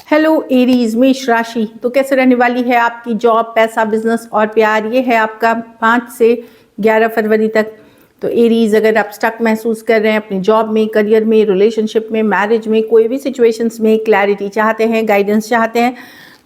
Hello Aries, मेष राशि। तो कैसे रहने वाली है आपकी जॉब, पैसा, बिजनेस और प्यार। ये है आपका 5 से 11 फरवरी तक। तो एरीज, अगर आप स्टक महसूस कर रहे हैं अपनी जॉब में, करियर में, रिलेशनशिप में, मैरिज में, कोई भी सिचुएशंस में क्लैरिटी चाहते हैं, गाइडेंस चाहते हैं,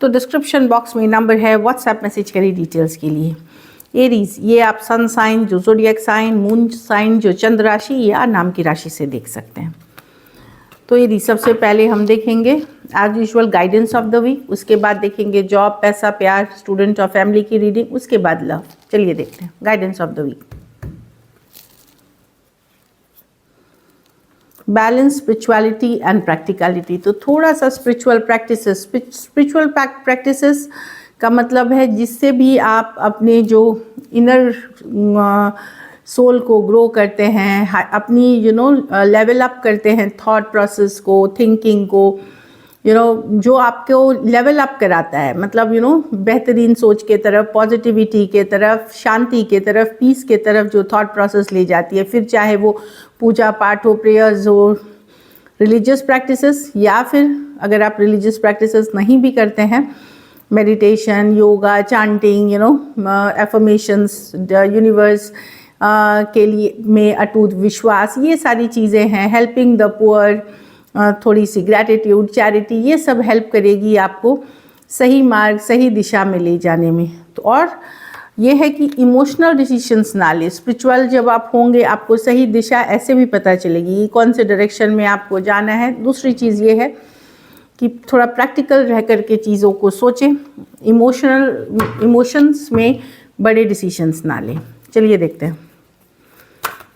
तो डिस्क्रिप्शन बॉक्स में नंबर है, व्हाट्सएप मैसेज करिए डिटेल्स के लिए। एरीज, ये आप सन साइन जो ज़ोडिएक साइन, मून साइन जो चंद्र राशि या नाम की राशि से देख सकते हैं। तो ये सबसे पहले हम देखेंगे as usual guidance of the week, उसके बाद देखेंगे जॉब, पैसा, प्यार, स्टूडेंट और फैमिली की रीडिंग, उसके बाद लव। चलिए देखते हैं guidance of the week. Balance, spirituality and practicality. तो थोड़ा सा स्पिरिचुअल प्रैक्टिसेस का मतलब है जिससे भी आप अपने जो इनर सोल को ग्रो करते हैं, अपनी लेवल अप करते हैं, थॉट प्रोसेस को, थिंकिंग को, जो आपको लेवल अप कराता है, मतलब बेहतरीन सोच के तरफ, पॉजिटिविटी के तरफ, शांति के तरफ, पीस के तरफ जो थॉट प्रोसेस ले जाती है। फिर चाहे वो पूजा पाठ हो, प्रेयर्स हो, रिलीजियस प्रैक्टिसेस, या फिर अगर आप रिलीजियस प्रैक्टिसेस नहीं भी करते हैं, meditation, yoga, chanting, affirmations, universe के लिए में अटूट विश्वास, ये सारी चीज़ें हैं। हेल्पिंग द पुअर, थोड़ी सी ग्रैटिट्यूड, चैरिटी, ये सब हेल्प करेगी आपको सही मार्ग, सही दिशा में ले जाने में। तो और ये है कि इमोशनल डिसीजंस ना ले। स्पिरिचुअल जब आप होंगे आपको सही दिशा ऐसे भी पता चलेगी कौन से डायरेक्शन में आपको जाना है। दूसरी चीज़ ये है कि थोड़ा प्रैक्टिकल रह कर के चीज़ों को सोचें, इमोशंस में बड़े डिसीजंस ना लें। चलिए देखते हैं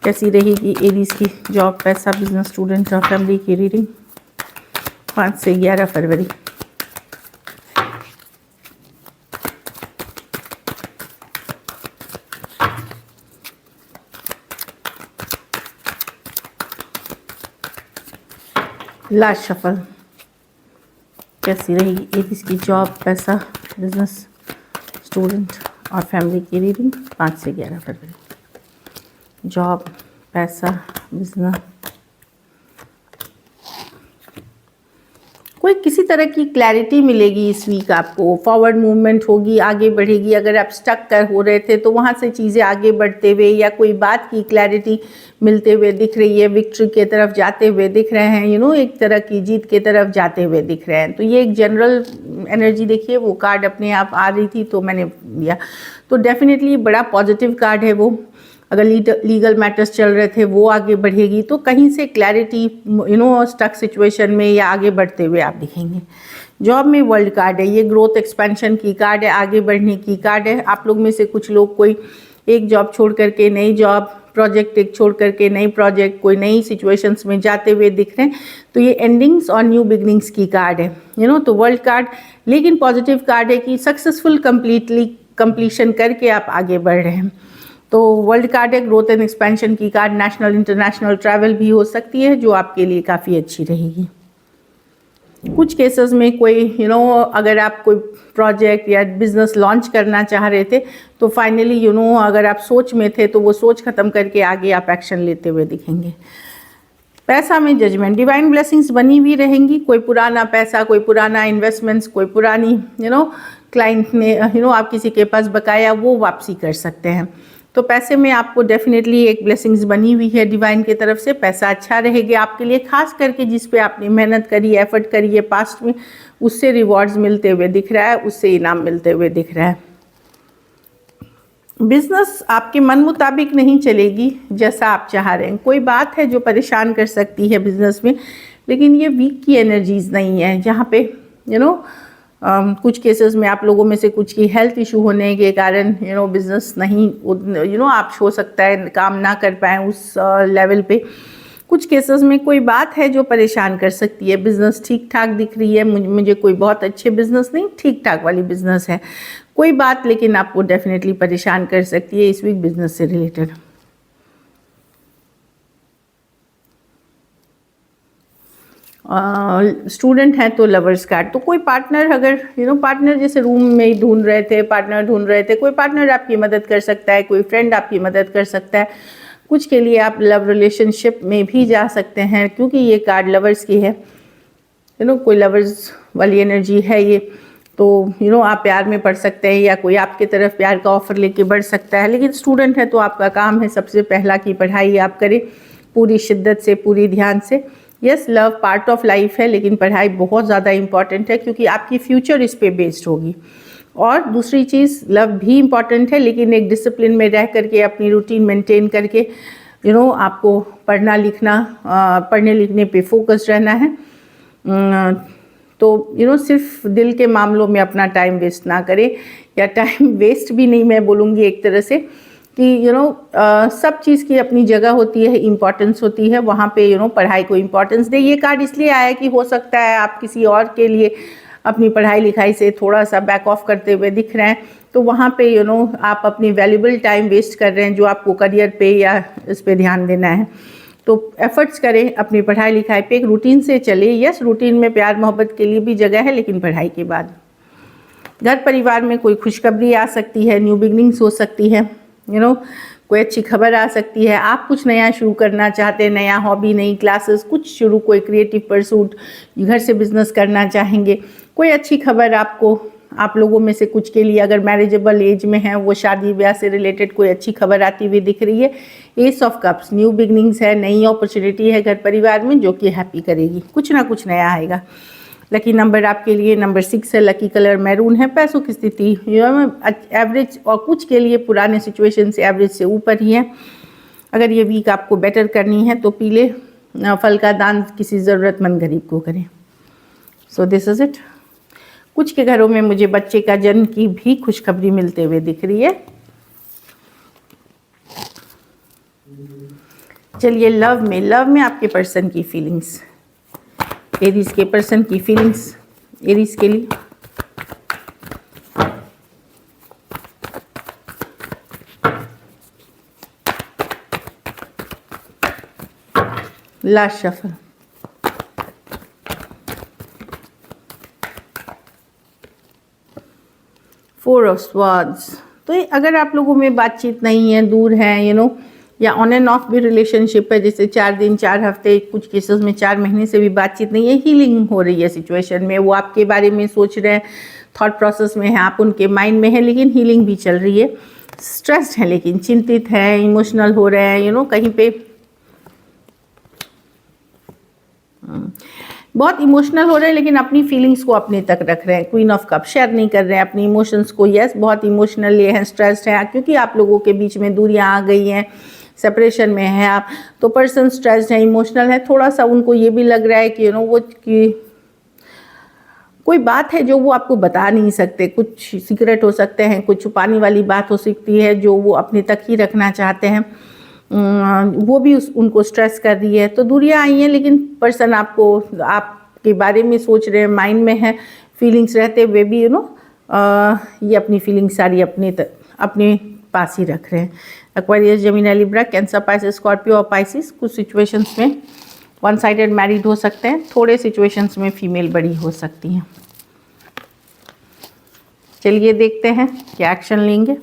कैसी रहेगी एरीज की जॉब, पैसा, बिजनेस, स्टूडेंट और फैमिली की रीडिंग 5 से 11 फरवरी। लास्ट शफल, कैसी रहेगी एरीज की जॉब, पैसा, बिजनेस, स्टूडेंट और फैमिली की रीडिंग 5 से 11 फरवरी। जॉब, पैसा, बिजनेस, कोई किसी तरह की क्लैरिटी मिलेगी इस वीक आपको, फॉरवर्ड मूवमेंट होगी, आगे बढ़ेगी। अगर आप स्टक कर हो रहे थे तो वहाँ से चीज़ें आगे बढ़ते हुए, या कोई बात की क्लैरिटी मिलते हुए दिख रही है, विक्ट्री के तरफ जाते हुए दिख रहे हैं, एक तरह की जीत के तरफ जाते हुए दिख रहे हैं। तो ये एक जनरल एनर्जी देखिए, वो कार्ड अपने आप आ रही थी तो मैंने लिया। तो डेफिनेटली बड़ा पॉजिटिव कार्ड है वो। अगर लीगल मैटर्स चल रहे थे वो आगे बढ़ेगी, तो कहीं से क्लैरिटी स्टक सिचुएशन में या आगे बढ़ते हुए आप दिखेंगे। जॉब में वर्ल्ड कार्ड है, ये ग्रोथ एक्सपेंशन की कार्ड है, आगे बढ़ने की कार्ड है। आप लोग में से कुछ लोग कोई एक जॉब छोड़ करके नई जॉब, प्रोजेक्ट एक छोड़ करके नई प्रोजेक्ट, कोई नई सिचुएशंस में जाते हुए दिख रहे हैं। तो ये एंडिंग्स और न्यू बिगनिंग्स की कार्ड है, तो वर्ल्ड कार्ड, लेकिन पॉजिटिव कार्ड है कि सक्सेसफुल कंप्लीशन करके आप आगे बढ़ रहे हैं। तो वर्ल्ड कार्ड है, ग्रोथ एंड एक्सपेंशन की कार्ड। नेशनल इंटरनेशनल ट्रैवल भी हो सकती है जो आपके लिए काफ़ी अच्छी रहेगी। कुछ केसेस में कोई अगर आप कोई प्रोजेक्ट या बिजनेस लॉन्च करना चाह रहे थे तो फाइनली अगर आप सोच में थे तो वो सोच खत्म करके आगे आप एक्शन लेते हुए दिखेंगे। पैसा में जजमेंट, डिवाइन ब्लेसिंग्स बनी हुई रहेंगी। कोई पुराना पैसा, कोई पुराना इन्वेस्टमेंट्स, कोई पुरानी क्लाइंट ने आप किसी के पास बकाया, वो वापसी कर सकते हैं। तो पैसे में आपको डेफिनेटली एक ब्लेसिंग्स बनी हुई है डिवाइन की तरफ से। पैसा अच्छा रहेगा आपके लिए, खास करके जिस पे आपने मेहनत करी, एफर्ट करी है पास्ट में, उससे रिवॉर्ड्स मिलते हुए दिख रहा है, उससे इनाम मिलते हुए दिख रहा है। बिजनेस आपके मन मुताबिक नहीं चलेगी जैसा आप चाह रहे हैं। कोई बात है जो परेशान कर सकती है बिजनेस में, लेकिन ये वीक की एनर्जीज नहीं है, जहाँ पे कुछ केसेस में आप लोगों में से कुछ की हेल्थ इशू होने के कारण बिजनेस नहीं आप हो सकता है काम ना कर पाएँ उस लेवल पे। कुछ केसेस में कोई बात है जो परेशान कर सकती है। बिजनेस ठीक ठाक दिख रही है मुझे कोई बहुत अच्छे बिजनेस नहीं, ठीक ठाक वाली बिजनेस है। कोई बात लेकिन आपको डेफिनेटली परेशान कर सकती है इस वीक बिजनेस से रिलेटेड। स्टूडेंट हैं तो लवर्स कार्ड। तो कोई पार्टनर, अगर पार्टनर जैसे रूम में ढूंढ रहे थे, पार्टनर ढूंढ रहे थे, कोई पार्टनर आपकी मदद कर सकता है, कोई फ्रेंड आपकी मदद कर सकता है। कुछ के लिए आप लव रिलेशनशिप में भी जा सकते हैं क्योंकि ये कार्ड लवर्स की है। कोई लवर्स वाली एनर्जी है ये, तो आप प्यार में पड़ सकते हैं या कोई आपके तरफ प्यार का ऑफ़र लेके बढ़ सकता है। लेकिन स्टूडेंट है तो आपका काम है सबसे पहला कि पढ़ाई आप करें पूरी शिद्दत से, पूरी ध्यान से। Yes, love part of life है, लेकिन पढ़ाई बहुत ज़्यादा इम्पॉर्टेंट है क्योंकि आपकी फ्यूचर इस पे बेस्ड होगी। और दूसरी चीज़, लव भी इम्पॉर्टेंट है, लेकिन एक डिसिप्लिन में रह करके, अपनी रूटीन मेंटेन करके आपको पढ़ने लिखने पे फोकस रहना है। तो सिर्फ दिल के मामलों में अपना टाइम वेस्ट ना करें, या टाइम वेस्ट भी नहीं मैं बोलूँगी एक तरह से, कि सब चीज़ की अपनी जगह होती है, इम्पॉर्टेंस होती है, वहाँ पे पढ़ाई को इम्पॉर्टेंस दे। ये कार्ड इसलिए आया कि हो सकता है आप किसी और के लिए अपनी पढ़ाई लिखाई से थोड़ा सा बैक ऑफ करते हुए दिख रहे हैं, तो वहाँ पे आप अपनी वैल्यूबल टाइम वेस्ट कर रहे हैं जो आपको करियर पे या इस पे ध्यान देना है। तो एफर्ट्स करें अपनी पढ़ाई लिखाई पे, एक रूटीन से चले। यस, रूटीन में प्यार मोहब्बत के लिए भी जगह है, लेकिन पढ़ाई के बाद घर परिवार में कोई खुशखबरी आ सकती है, न्यू बिगनिंग्स हो सकती है, कोई अच्छी खबर आ सकती है। आप कुछ नया शुरू करना चाहते हैं, नया हॉबी, नई क्लासेस, कुछ शुरू, कोई क्रिएटिव परसूट, घर से बिजनेस करना चाहेंगे, कोई अच्छी खबर आपको, आप लोगों में से कुछ के लिए अगर मैरिजेबल एज में है, वो शादी ब्याह से रिलेटेड कोई अच्छी खबर आती हुई दिख रही है। S of cups, new beginnings है, नई अपॉर्चुनिटी है घर परिवार में जो कि हैप्पी करेगी, कुछ ना कुछ नया आएगा। लकी नंबर आपके लिए नंबर 6 है, लकी कलर मैरून है। पैसों की स्थिति एवरेज, और कुछ के लिए पुराने सिचुएशन से एवरेज से ऊपर ही है। अगर ये वीक आपको बेटर करनी है तो पीले फल का दान किसी ज़रूरतमंद गरीब को करें। So this is it. कुछ के घरों में मुझे बच्चे का जन्म की भी खुशखबरी मिलते हुए दिख रही है। चलिए लव में आपके पर्सन की फीलिंग्स, एरीज के पर्सन की फीलिंग्स एरीज के लिए। Last shuffle, four of swords. तो अगर आप लोगों में बातचीत नहीं है, दूर है, या ऑन एंड ऑफ भी रिलेशनशिप है, जैसे 4 दिन 4 हफ्ते, कुछ केसेस में 4 महीने से भी बातचीत नहीं है, हीलिंग हो रही है सिचुएशन में, वो आपके बारे में सोच रहे हैं, थॉट प्रोसेस में है, आप उनके माइंड में है, लेकिन हीलिंग भी चल रही है। स्ट्रेस्ड है, लेकिन चिंतित है, इमोशनल हो रहे हैं, कहीं पे बहुत इमोशनल हो रहे हैं, लेकिन अपनी फीलिंग्स को अपने तक रख रहे हैं। क्वीन ऑफ कप, शेयर नहीं कर रहे हैं अपनी इमोशंस को। यस, बहुत इमोशनल ये हैं, स्ट्रेस्ड हैं, क्योंकि आप लोगों के बीच में दूरियां आ गई हैं, सेपरेशन में है आप, तो पर्सन स्ट्रेस्ड है, इमोशनल है। थोड़ा सा उनको ये भी लग रहा है कि वो कि कोई बात है जो वो आपको बता नहीं सकते, कुछ सीक्रेट हो सकते हैं, कुछ छुपाने वाली बात हो सकती है जो वो अपने तक ही रखना चाहते हैं, वो भी उनको स्ट्रेस कर रही है। तो दूरियां आई हैं, लेकिन पर्सन आपके बारे में सोच रहे हैं, माइंड में है, फीलिंग्स रहते हुए भी ये अपनी फीलिंग्स सारी अपने पास ही रख रहे हैं। Aquarius, Gemini, Libra, cancer, Pisces, Scorpio और पाइसिस कुछ सिचुएशंस में वन साइडेड मैरिड हो सकते हैं, थोड़े सिचुएशंस में फीमेल बड़ी हो सकती हैं। चलिए देखते हैं क्या एक्शन लेंगे,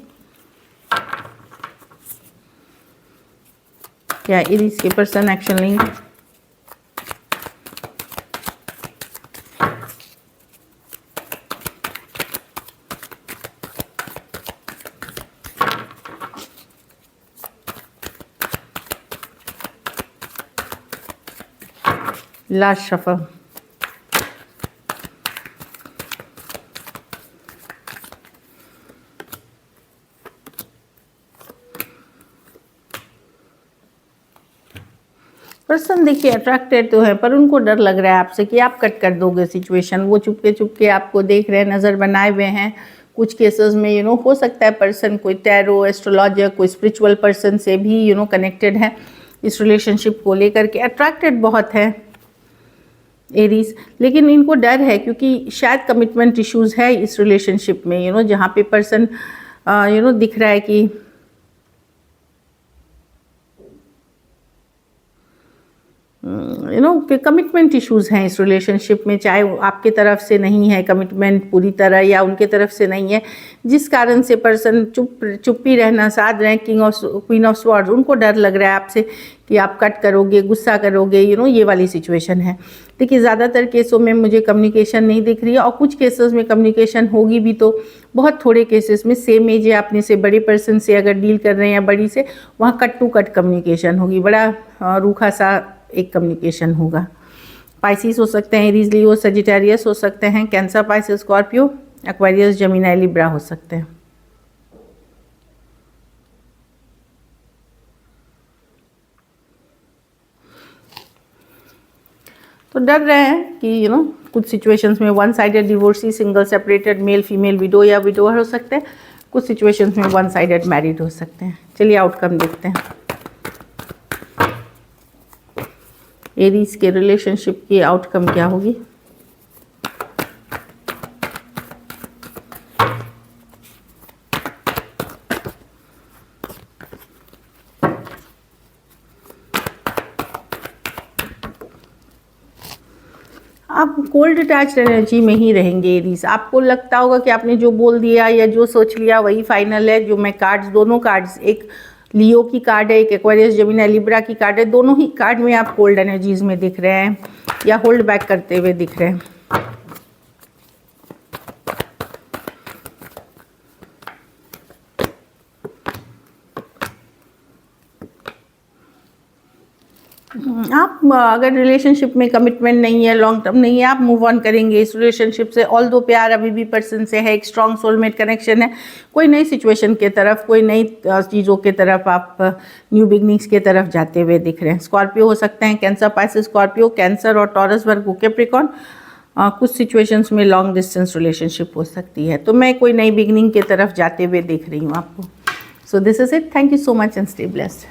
क्या एरीज के पर्सन एक्शन लेंगे। लास्ट शफल, पर्सन देखिए अट्रैक्टेड तो है, पर उनको डर लग रहा है आपसे कि आप कट कर दोगे सिचुएशन। वो चुपके चुपके आपको देख रहे हैं, नज़र बनाए हुए हैं। कुछ केसेस में हो सकता है पर्सन कोई टैरो, एस्ट्रोलॉजर, कोई स्पिरिचुअल पर्सन से भी कनेक्टेड है, इस रिलेशनशिप को लेकर के अट्रैक्टेड बहुत है एरीज। लेकिन इनको डर है क्योंकि शायद कमिटमेंट इश्यूज है इस रिलेशनशिप में, जहाँ पे पर्सन दिख रहा है कि कमिटमेंट इश्यूज़ हैं इस रिलेशनशिप में, चाहे आपके तरफ से नहीं है कमिटमेंट पूरी तरह या उनके तरफ से नहीं है, जिस कारण से पर्सन चुप ही रहना साध रहे हैं। क्वीन ऑफ स्वॉर्ड्स, उनको डर लग रहा है आपसे कि आप कट करोगे, गुस्सा करोगे, ये वाली सिचुएशन है। देखिए ज़्यादातर केसों में मुझे कम्युनिकेशन नहीं दिख रही है, और कुछ केसेस में कम्युनिकेशन होगी भी तो बहुत थोड़े केसेस में सेम एज या अपने से बड़े पर्सन से अगर डील कर रहे हैं या बड़ी से, वहाँ कट टू कट कम्युनिकेशन होगी, बड़ा रूखा सा एक कम्युनिकेशन होगा। पाइसिस हो सकते हैं, एरीज, लियो, सजिटेरियस हो सकते हैं, cancer, Pisces, Scorpio, Aquarius, Gemini, Libra हो सकते हैं। तो डर रहे हैं कि कुछ सिचुएशंस में one sided divorcee, single, separated, male female, window या विडोअर हो सकते हैं। कुछ सिचुएशंस में वन साइडेड मैरिड हो सकते हैं। चलिए आउटकम देखते हैं। एरीज के रिलेशनशिप की आउटकम क्या होगी? आप कोल्ड अटैच्ड एनर्जी में ही रहेंगे एरीज। आपको लगता होगा कि आपने जो बोल दिया या जो सोच लिया वही फाइनल है। जो मैं कार्ड्स, दोनों कार्ड्स, एक लियो की कार्ड है, एक एक्वेरियस, जेमिनी, लिब्रा की कार्ड है, दोनों ही कार्ड में आप कोल्ड एनर्जीज में दिख रहे हैं या होल्ड बैक करते हुए दिख रहे हैं। आप अगर रिलेशनशिप में कमिटमेंट नहीं है, लॉन्ग टर्म नहीं है, आप मूव ऑन करेंगे इस रिलेशनशिप से। ऑल दो प्यार अभी भी पर्सन से है, एक स्ट्रॉन्ग सोलमेट कनेक्शन है, कोई नई सिचुएशन के तरफ, कोई नई चीज़ों के तरफ आप न्यू बिगनिंग्स के तरफ जाते हुए दिख रहे हैं। स्कॉर्पियो हो सकते हैं, कैंसर, पाइसिस, स्कॉर्पियो, कैंसर और टॉरस, वर्गो, कैप्रिकॉर्न। कुछ सिचुएशंस में लॉन्ग डिस्टेंस रिलेशनशिप हो सकती है। तो मैं कोई नई बिगनिंग के तरफ जाते हुए देख रही हूँ आपको। So this is it. Thank you so much and stay blessed.